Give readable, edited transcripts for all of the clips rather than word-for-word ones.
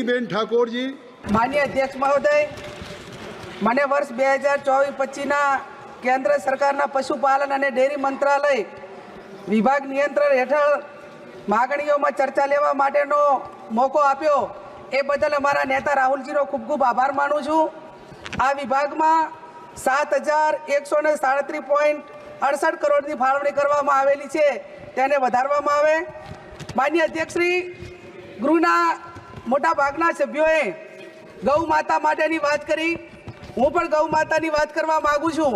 Ben Thakor जी। माननीय अध्यक्ष महोदय, મને વર્ષ 2024-25 કેન્દ્ર સરકારના પશુપાલન અને ડેરી મંત્રાલય વિભાગ નિયંત્રણ હેઠળ માગણીઓમાં ચર્ચા લેવા માટેનો મોકો આપ્યો એ બદલ અમારા નેતા રાહુલજીનો ખૂબ ખૂબ આભાર માનું છું। આ વિભાગમાં 7,137.68 કરોડની ફાળવણી કરવામાં આવેલી છે, તેને વધારવામાં આવે। માનનીય અધ્યક્ષશ્રી, ગૃહના મોટા ભાગના સભ્યોએ ગૌ માતા માટેની વાત કરી। હું પણ ગૌ માતાની વાત કરવા માગું છું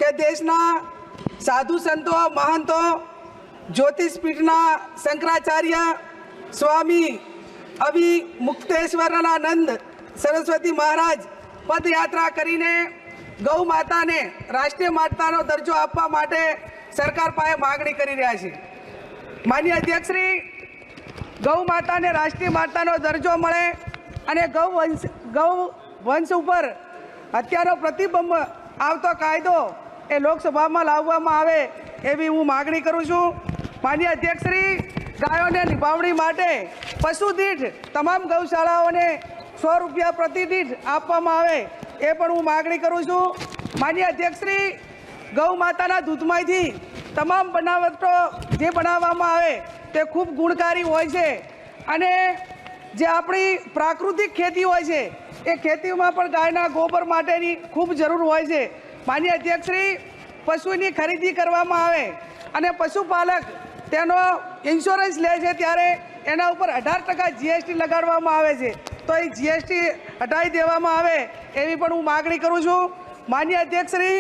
કે દેશના સાધુ સંતો મહંતો જ્યોતિષપીઠના શંકરાચાર્ય સ્વામી અવિમુક્તેશ્વરાનંદ સરસ્વતી મહારાજ પદયાત્રા કરીને ગૌ માતાને રાષ્ટ્રીય માતાનો દરજ્જો આપવા માટે સરકાર પાસે માગણી કરી રહ્યા છે। માનનીય અધ્યક્ષશ્રી, ગૌ માતાને રાષ્ટ્રીય માતાનો દરજ્જો મળે અને ગૌ વંશ ઉપર હત્યાનો પ્રતિબંધ આવતો કાયદો એ લોકસભામાં લાવવામાં આવે એવી હું માગણી કરું છું। માનનીય અધ્યક્ષશ્રી, ગાયોને નિભાવણી માટે પશુ દીઠ તમામ ગૌશાળાઓને 100 રૂપિયા પ્રતિ દીઠ આપવામાં આવે એ પણ હું માગણી કરું છું। માનનીય અધ્યક્ષશ્રી, ગૌ માતાના દૂધમાંથી તમામ બનાવટો જે બનાવવામાં આવે તે ખૂબ ગુણકારી હોય છે અને જે આપણી પ્રાકૃતિક ખેતી હોય છે એ ખેતીમાં પણ ગાયના ગોબર માટેની ખૂબ જરૂર હોય છે। માનનીય અધ્યક્ષશ્રી, પશુની ખરીદી કરવામાં આવે અને પશુપાલક તેનો ઇન્સ્યોરન્સ લે છે ત્યારે એના ઉપર 18% GST લગાડવામાં આવે છે, તો એ GST હટાવી દેવામાં આવે એવી પણ હું માગણી કરું છું। માનનીય અધ્યક્ષશ્રી,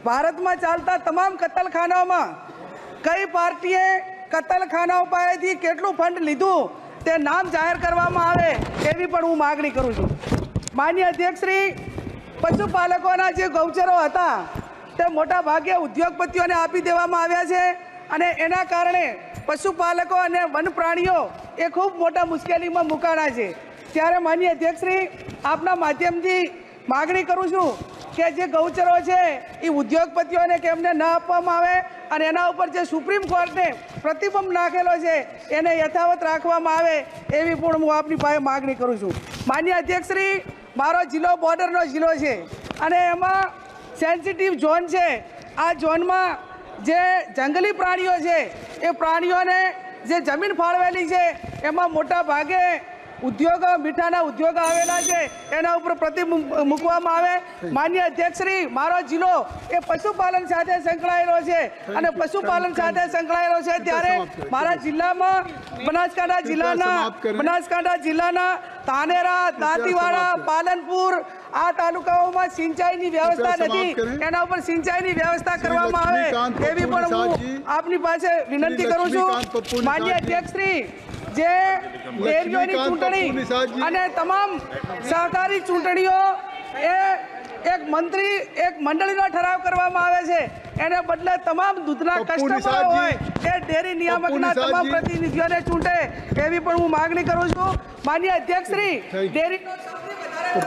ભારતમાં ચાલતા તમામ કતલખાનાઓમાં કઈ પાર્ટીએ કતલખાનાઓ પાસેથી કેટલું ફંડ લીધું તે નામ જાહેર કરવામાં આવે એવી પણ હું માગણી કરું છું। માનનીય અધ્યક્ષશ્રી, પશુપાલકોના જે ગૌચરો હતા તે મોટા ભાગે ઉદ્યોગપતિઓને આપી દેવામાં આવ્યા છે અને એના કારણે પશુપાલકો અને વન પ્રાણીઓ એ ખૂબ મોટા મુશ્કેલીમાં મુકાણા છે। ત્યારે માનનીય અધ્યક્ષશ્રી, આપના માધ્યમથી માગણી કરું છું કે જે ગૌચરો છે એ ઉદ્યોગપતિઓને કેમને ન આપવામાં આવે અને એના ઉપર જે સુપ્રીમ કોર્ટે પ્રતિબંધ નાખેલો છે એને યથાવત રાખવામાં આવે એવી પણ હું આપની પાસે માગણી કરું છું। માનનીય અધ્યક્ષશ્રી, મારો જિલ્લો બોર્ડરનો જિલ્લો છે અને એમાં સેન્સિટિવ ઝોન છે। આ ઝોનમાં જે જંગલી પ્રાણીઓ છે એ પ્રાણીઓને જે જમીન ફાળવેલી છે એમાં મોટા ભાગે ઉદ્યોગો મીઠાના ઉદ્યોગો આવેલા છે એના ઉપર પ્રતિબંધ મૂકવામાં આવે। માનનીય અધ્યક્ષશ્રી, મારો જિલ્લો એ પશુપાલન સાથે સંકળાયેલો છે અને પશુપાલન સાથે સંકળાયેલો છે ત્યારે મારા જિલ્લામાં બનાસકાંઠા જિલ્લાના ધાનેરા, દાંતીવાડા, પાલનપુર આ તાલુકાઓમાં સિંચાઈની વ્યવસ્થા નથી, એના ઉપર સિંચાઈની વ્યવસ્થા કરવામાં આવે એવી પણ હું આપની પાસે વિનંતી કરું છું। માનનીય અધ્યક્ષશ્રી, જે ડેરીઓની ચૂંટણી અને તમામ સહકારી ચૂંટણીઓ એ એક મંડળીનો ઠરાવ કરવામાં આવે છે, એને બદલે તમામ દૂધના કસ્ટમરો હોય એ ડેરી નિયામકના તમામ પ્રતિનિધિઓને ચૂંટે એવી પણ હું માગણી કરું છું। માનનીય અધ્યક્ષશ્રી, ડેરીનો સૌથી વધારે